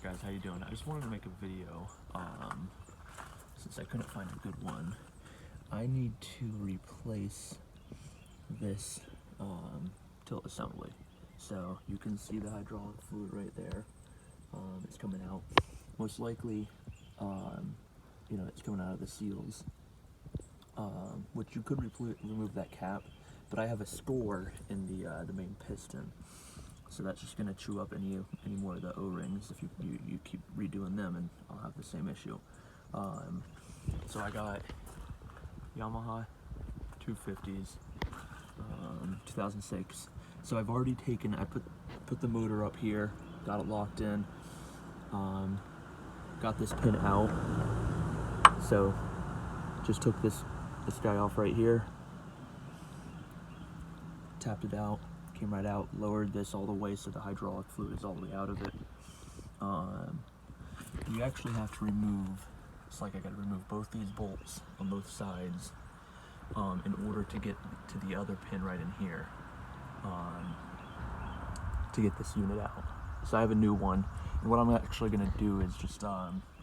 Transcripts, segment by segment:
Alright guys, how you doing? I just wanted to make a video, since I couldn't find a good one. I need to replace this tilt assembly. So you can see the hydraulic fluid right there. It's coming out. Most likely, it's coming out of the seals, which you could remove that cap, but I have a score in the main piston. So that's just going to chew up any more of the O-rings if you keep redoing them, and I'll have the same issue. So I got Yamaha 250s, 2006. So I've already taken, I put the motor up here, got it locked in, got this pin out. So just took this guy off right here, tapped it out, came right out, lowered this all the way so the hydraulic fluid is all the way out of it. You actually have to remove, it's like I gotta remove both these bolts on both sides in order to get to the other pin right in here to get this unit out. So I have a new one, and what I'm actually gonna do is just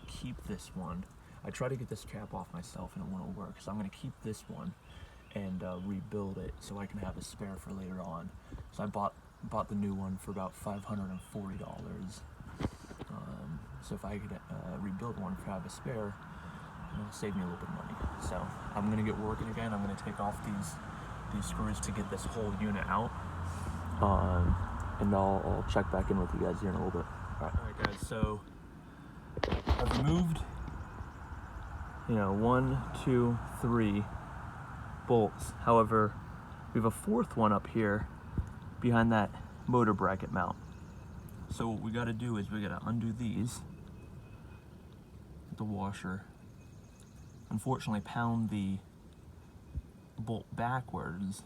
keep this one. I tried to get this cap off myself and it won't work, so I'm gonna keep this one and rebuild it so I can have a spare for later on. So I bought the new one for about $540. So if I could rebuild one for have a spare, it'll save me a little bit of money. So I'm gonna get working again. I'm gonna take off these screws to get this whole unit out, and I'll check back in with you guys here in a little bit. All right guys. So I've removed, 1, 2, 3 bolts. However, we have a fourth one up here behind that motor bracket mount. So what we got to do is we got to undo these with the washer. Unfortunately, pound the bolt backwards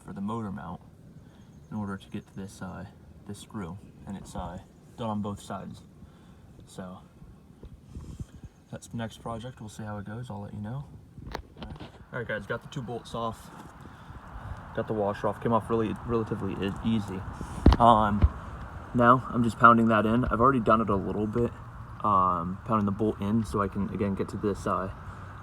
for the motor mount in order to get to this this screw, and it's done on both sides. So that's the next project. We'll see how it goes. I'll let you know. Alright guys, got the 2 bolts off, got the washer off, came off relatively easy. Now I'm just pounding that in. I've already done it a little bit, pounding the bolt in so I can again get to this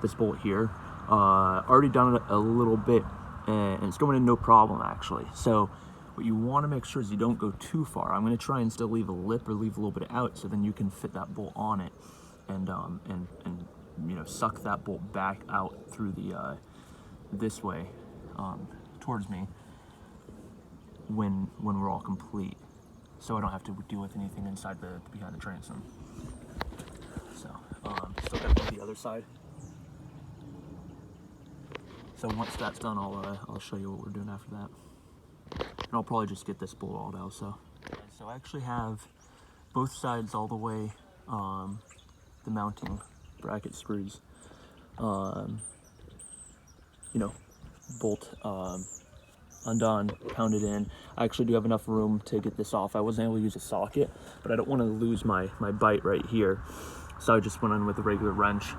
this bolt here. Already done it a little bit, and it's going in no problem actually. So what you want to make sure is you don't go too far. I'm going to try and still leave a lip or leave a little bit out so then you can fit that bolt on it and suck that bolt back out through the this way towards me when we're all complete, so I don't have to deal with anything inside behind the transom. So still got to do the other side. So once that's done, I'll show you what we're doing after that, and I'll probably just get this bolt all out. So I actually have both sides all the way, the mounting bracket screws, bolt undone, pounded in. I actually do have enough room to get this off. I wasn't able to use a socket, but I don't want to lose my bite right here, so I just went in with a regular wrench,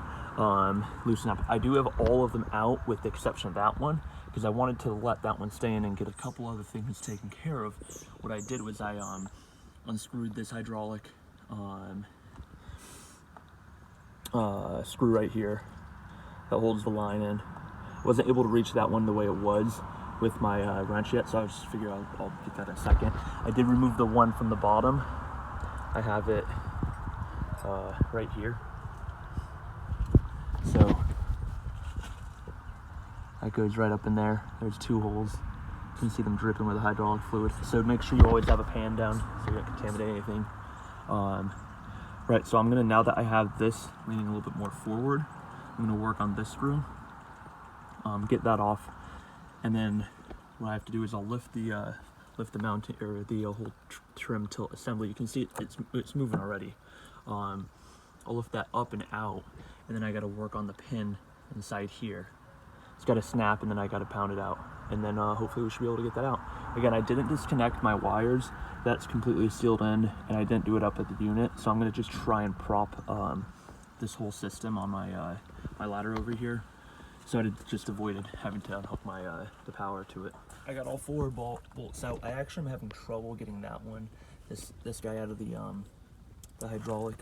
loosen up. I do have all of them out with the exception of that one, because I wanted to let that one stay in and get a couple other things taken care of. What I did was I unscrewed this hydraulic screw right here that holds the line in. Wasn't able to reach that one the way it was with my wrench yet, so I just figured I'll get that in a second. I did remove the one from the bottom. I have it right here. So that goes right up in there. There's 2 holes. You can see them dripping with the hydraulic fluid. So make sure you always have a pan down so you don't contaminate anything. Right, so I'm gonna, now that I have this leaning a little bit more forward, I'm gonna work on this screw, get that off, and then what I have to do is I'll lift the mounting or the whole trim tilt assembly. You can see it's moving already. I'll lift that up and out, and then I got to work on the pin inside here. It's got to snap, and then I got to pound it out, and then hopefully we should be able to get that out. Again, I didn't disconnect my wires. That's completely sealed in, and I didn't do it up at the unit, so I'm going to just try and prop this whole system on my ladder over here, so I just avoided having to unhook the power to it. I got all 4 bolts out. I actually am having trouble getting that one, this guy out of the the hydraulic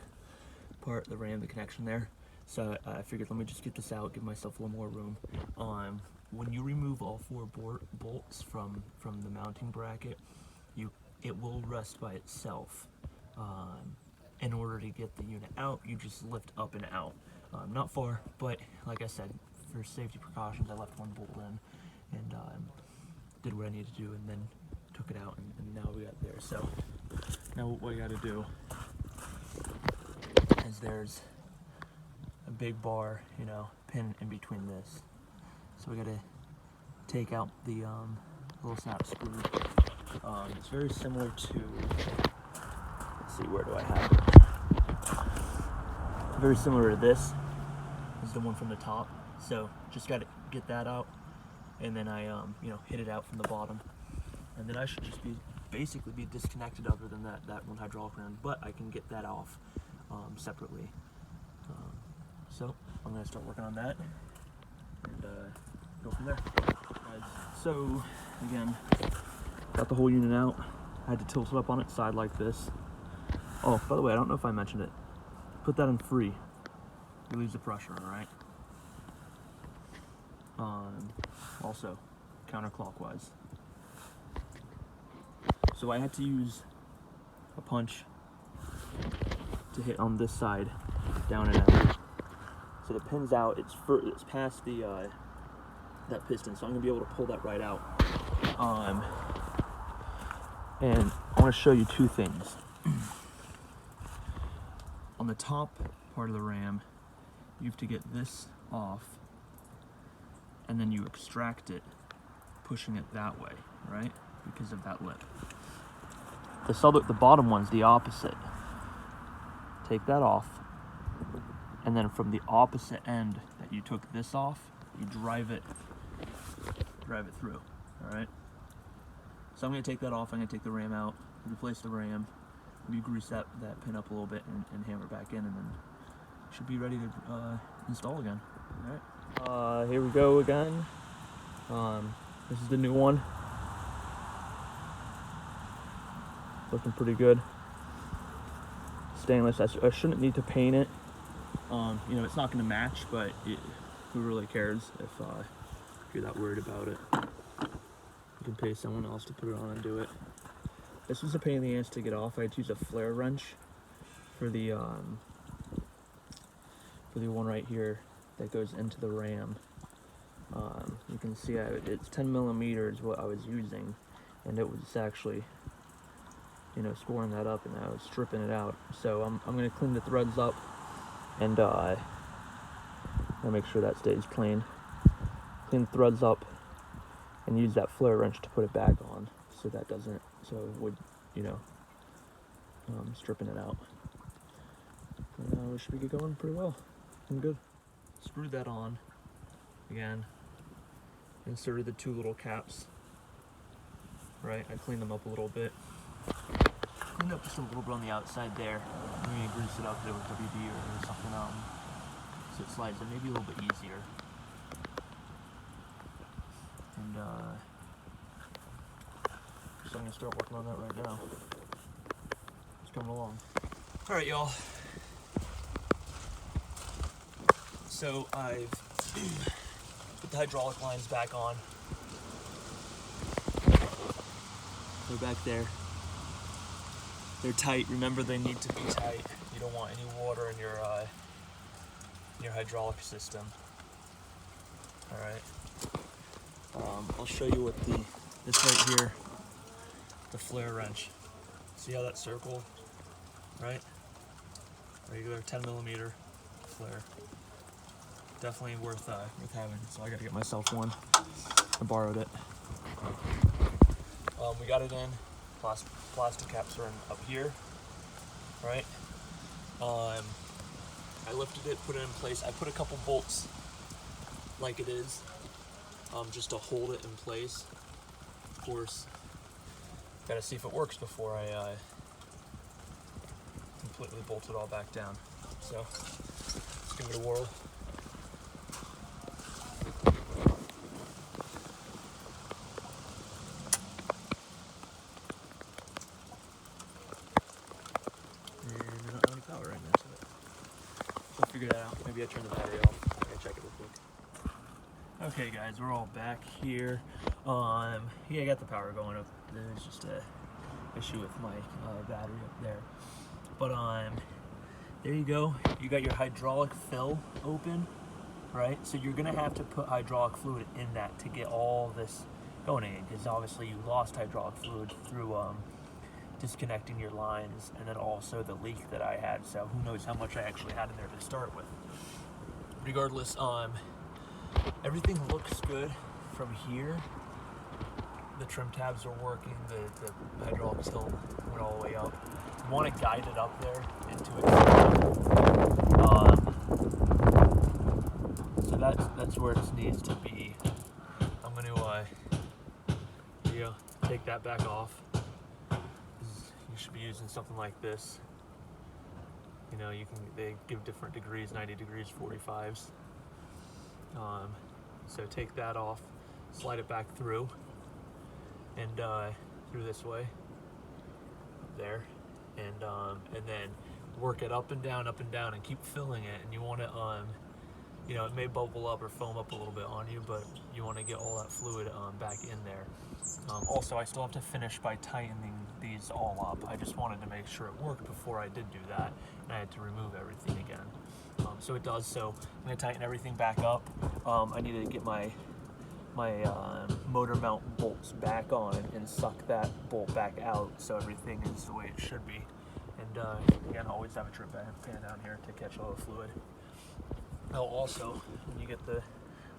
part, the ram, the connection there. So I figured let me just get this out, give myself a little more room. When you remove all 4 bolts from the mounting bracket, it will rest by itself. In order to get the unit out, you just lift up and out. Not far, but like I said, for safety precautions, I left 1 bolt in and did what I needed to do, and then took it out, and now we got there. So now what we got to do is there's a big bar, pin in between this. So we got to take out the little snap screw. It's very similar to, let's see, where do I have it? Very similar to this. This is the one from the top. So just got to get that out, and then I hit it out from the bottom, and then I should just basically be disconnected other than that one hydraulic ram, but I can get that off separately. So I'm gonna start working on that and go from there. So again, got the whole unit out. I had to tilt it up on its side like this. Oh, by the way, I don't know if I mentioned it. Put that in free. It relieves the pressure, all right? Also, counterclockwise. So I had to use a punch to hit on this side, down and out. So the pin's out. It's past the that piston, so I'm gonna be able to pull that right out. And I want to show you 2 things. On the top part of the ram, you have to get this off, and then you extract it, pushing it that way, right? Because of that lip. The bottom one's the opposite. Take that off, and then from the opposite end that you took this off, you drive it through, all right? So I'm gonna take that off, I'm gonna take the ram out, replace the ram, maybe grease that pin up a little bit and hammer it back in, and then should be ready to install again, all right? Here we go again. This is the new one. Looking pretty good. Stainless. I shouldn't need to paint it. It's not going to match, but who really cares if you're that worried about it? You can pay someone else to put it on and do it. This was a pain in the ass to get off. I had to use a flare wrench for the one right here that goes into the ram. You can see it's 10 millimeters what I was using, and it was actually scoring that up, and I was stripping it out. So I'm going to clean the threads up, and I'll make sure that stays clean. Clean the threads up, and use that flare wrench to put it back on, so that doesn't, so it would, stripping it out. And we should be going pretty well. I'm good. Screwed that on again. Inserted the 2 little caps. Right, I cleaned them up a little bit. Cleaned up just a little bit on the outside there. Maybe grease it up there with WD or something so it slides in maybe a little bit easier. And so I'm gonna start working on that right now. It's coming along. All right, y'all. So I've put the hydraulic lines back on. They're back there. They're tight. Remember, they need to be tight. You don't want any water in your hydraulic system. All right. I'll show you what this right here, the flare wrench. See how that circle, right? Regular 10 millimeter flare. Definitely worth having. So I got to get myself one. I borrowed it. We got it in. Plastic caps are up here, right? I lifted it, put it in place. I put a couple bolts like it is, just to hold it in place. Of course, gotta see if it works before I completely bolt it all back down. So let's give it a whirl. figure that out. Maybe I turn the battery off. I gotta check it real quick. Okay guys, we're all back here. Yeah, I got the power going up. There's just a issue with my battery up there. But there you go. You got your hydraulic fill open, right? So you're gonna have to put hydraulic fluid in that to get all this going in, because obviously you lost hydraulic fluid through disconnecting your lines, and then also the leak that I had. So who knows how much I actually had in there to start with. Regardless, everything looks good from here. The trim tabs are working, the hydraulic still went all the way up. You want to guide it up there into it. So that's where it needs to be. I'm going to take that back off. You should be using something like this. You know, they give different degrees, 90 degrees, 45s. So take that off, slide it back through, and through this way, there, and then work it up and down, and keep filling it. And you want to, you know, it may bubble up or foam up a little bit on you, but you want to get all that fluid back in there. Also, I still have to finish by tightening these all up. I just wanted to make sure it worked before I did do that, and I had to remove everything again. So it does. So I'm going to tighten everything back up. I need to get my motor mount bolts back on and suck that bolt back out so everything is the way it should be. And again, always have a trip pan down here to catch all the fluid. Oh, also, when you get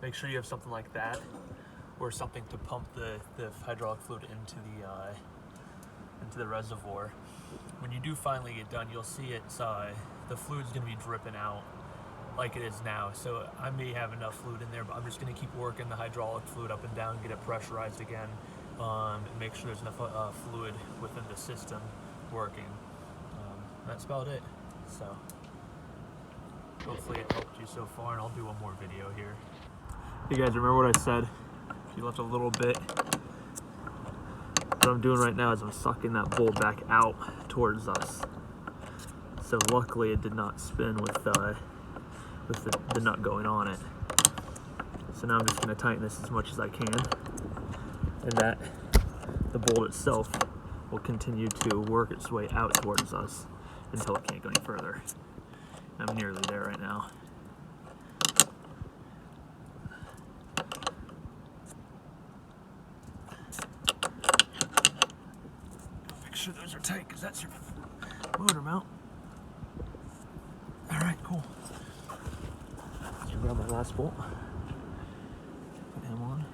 make sure you have something like that, or something to pump the hydraulic fluid into the reservoir. When you do finally get done, you'll see it's the fluid's going to be dripping out like it is now. So I may have enough fluid in there, but I'm just going to keep working the hydraulic fluid up and down, get it pressurized again, and make sure there's enough fluid within the system working. That's about it. So hopefully it helped you so far, and I'll do one more video here. Hey guys, remember what I said? If you left a little bit, what I'm doing right now is I'm sucking that bolt back out towards us. So luckily it did not spin with the nut going on it. So now I'm just going to tighten this as much as I can, and that the bolt itself will continue to work its way out towards us until it can't go any further. I'm nearly there right now. Make sure those are tight, because that's your motor mount. Alright, cool. So grab my last bolt. Put him on.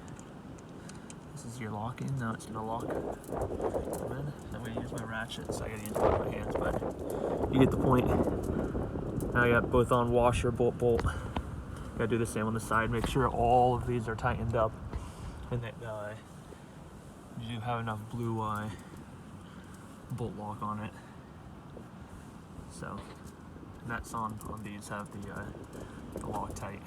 This is your locking. Now it's going to lock. Come in. I'm going to use my ratchet, so I got to use both my hands, but you get the point. Now I got both on washer, bolt. Gotta do the same on the side. Make sure all of these are tightened up, and that you have enough blue bolt lock on it. So nuts on these have the lock tight.